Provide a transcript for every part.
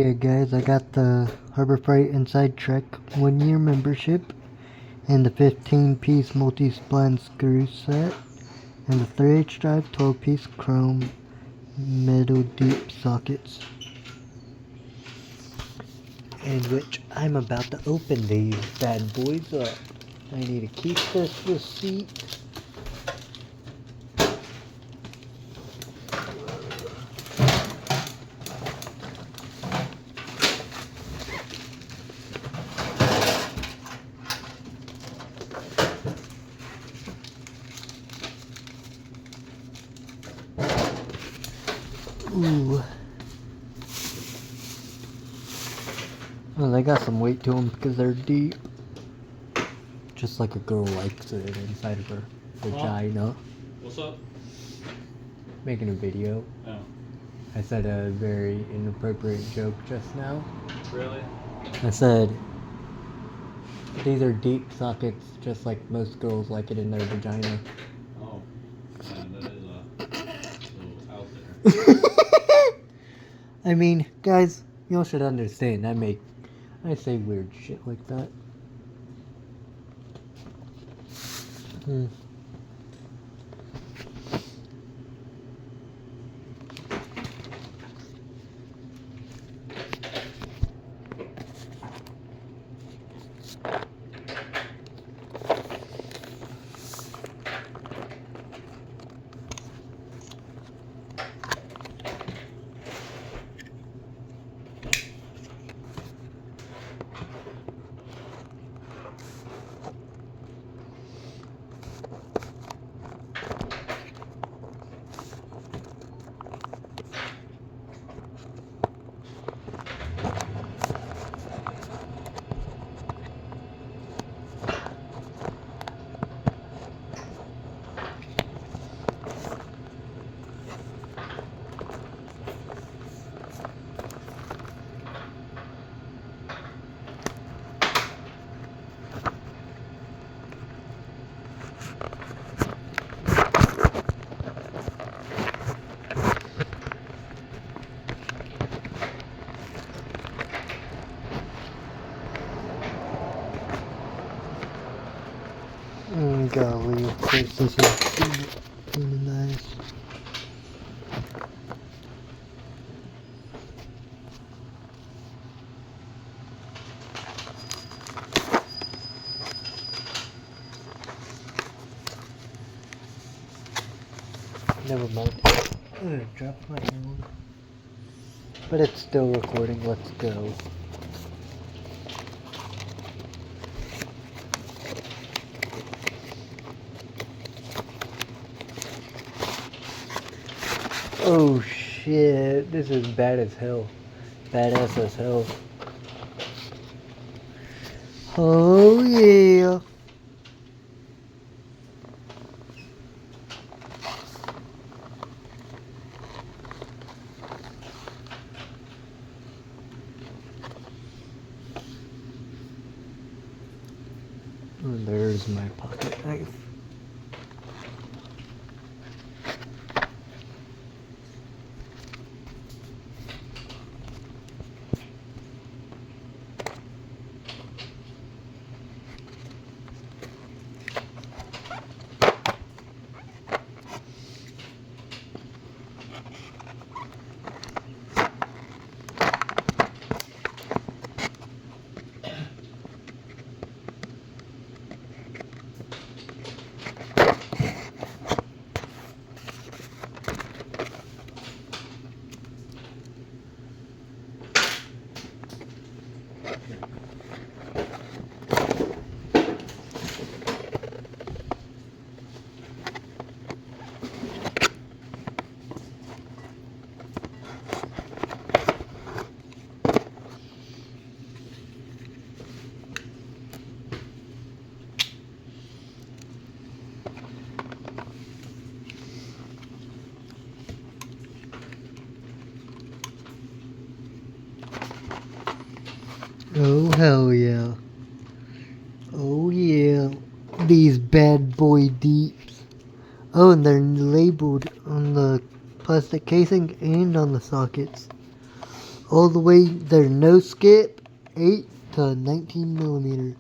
Here guys, I got the Harbor Freight Inside Trek 1-year membership and the 15-piece multi-spline screw set and the 3H drive 12-piece chrome metal deep sockets, in which I'm about to open these bad boys up. I need to keep this receipt. Ooh. Oh, they got some weight to them because they're deep. Just like a girl likes it inside of her vagina. What's up? Making a video. Oh. I said a very inappropriate joke just now. Really? I said, these are deep sockets just like most girls like it in their vagina. Oh. Yeah, that is a little out there. I mean, guys, y'all should understand, I say weird shit like that. Golly, of course this is nice. Never mind. Dropped my hand. But it's still recording, let's go. Oh shit, this is bad as hell. Badass as hell. Oh yeah. And there's my pocket knife. Oh hell yeah. Oh yeah. These bad boy deeps. Oh, and they're labeled on the plastic casing and on the sockets. all the way, they're no skip, 8 to 19 millimeter.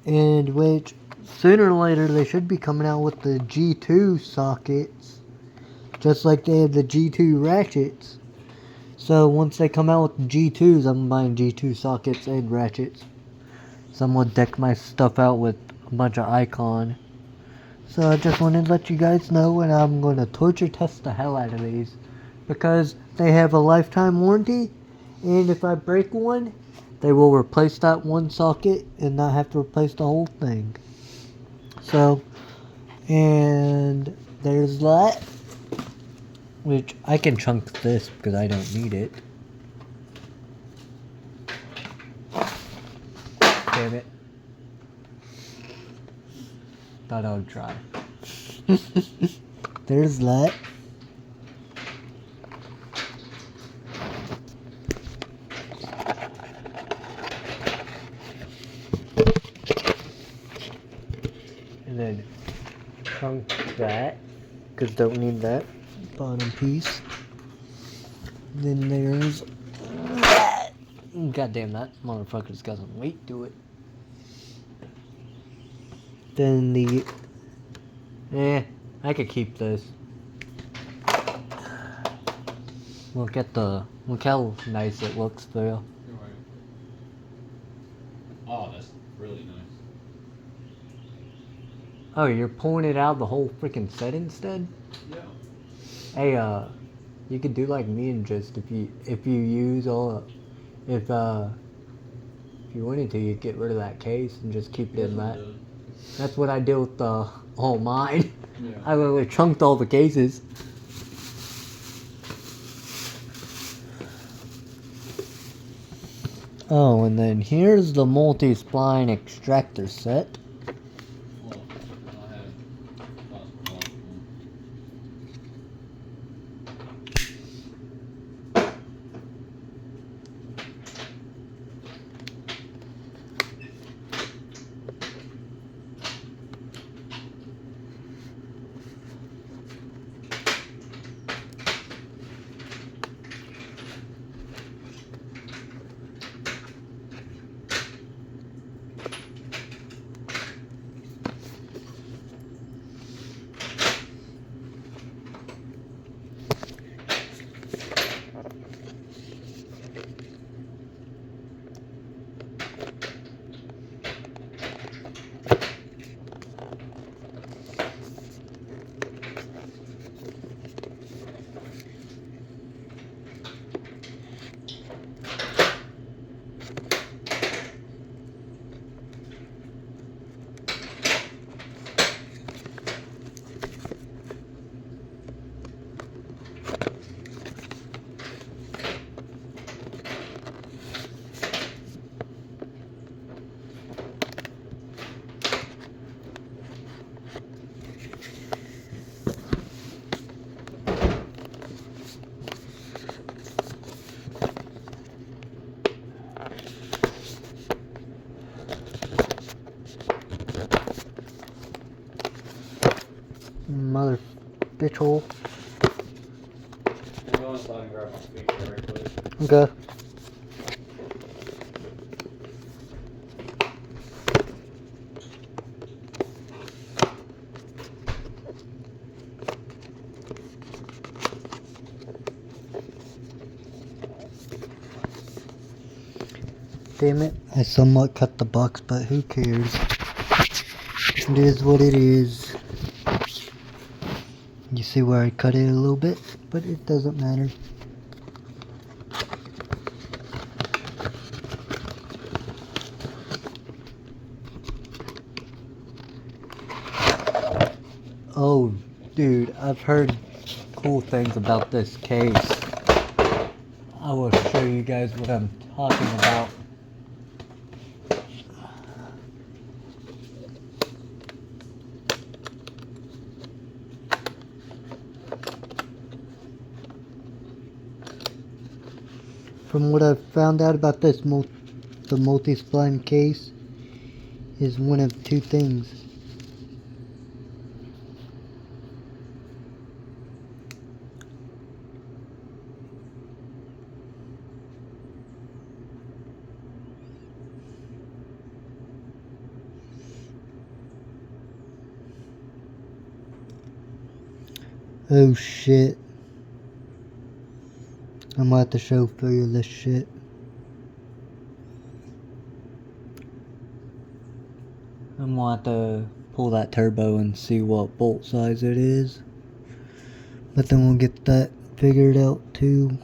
And which, sooner or later, they should be coming out with the G2 sockets. Just like they have the G2 ratchets. So once they come out with the G2s, I'm buying G2 sockets and ratchets. So I'm gonna deck my stuff out with a bunch of Icon. So I just wanted to let you guys know, and I'm gonna torture test the hell out of these. Because they have a lifetime warranty, and if I break one, they will replace that one socket and not have to replace the whole thing. So, and there's that. Which I can chunk this because I don't need it. Damn it. Thought I would try. There's that. And then chunk that because don't need that bottom piece. Then there's that. God damn, that motherfucker's got some weight to it. Then the I could keep this. Look how nice it looks there. You're right. Oh, that's really nice. Oh, you're pulling it out of the whole freaking set instead? Yeah. Hey, you could do like me and just if you use all if you wanted to, you'd get rid of that case and just keep it in that. That's what I did with all mine. Yeah. I literally chunked all the cases. Oh, and then here's the multi-spline extractor set. Well, I have lots of lots of them. Mother bitch hole. I'm going inside and grab my speaker right quick. Okay. Damn it, I somewhat cut the box, but who cares? It is what it is. You see where I cut it a little bit, but it doesn't matter. Oh, dude, I've heard cool things about this case. I will show you guys what I'm talking about. From what I've found out about this, the multi-spline case is one of two things. Oh shit. I'm gonna have to show for you this shit. I'm gonna have to pull that turbo and see what bolt size it is. But then we'll get that figured out too.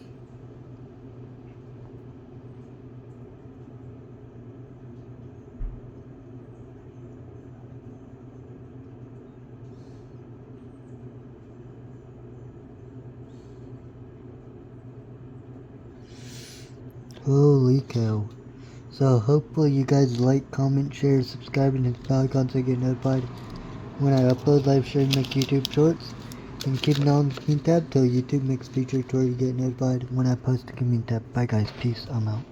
Holy cow. So hopefully you guys like, comment, share, subscribe, and hit the bell icon so you get notified when I upload, live stream, make YouTube shorts. And keep an eye on the community tab till YouTube makes future tutorials, you get notified when I post the community tab. Bye guys, peace, I'm out.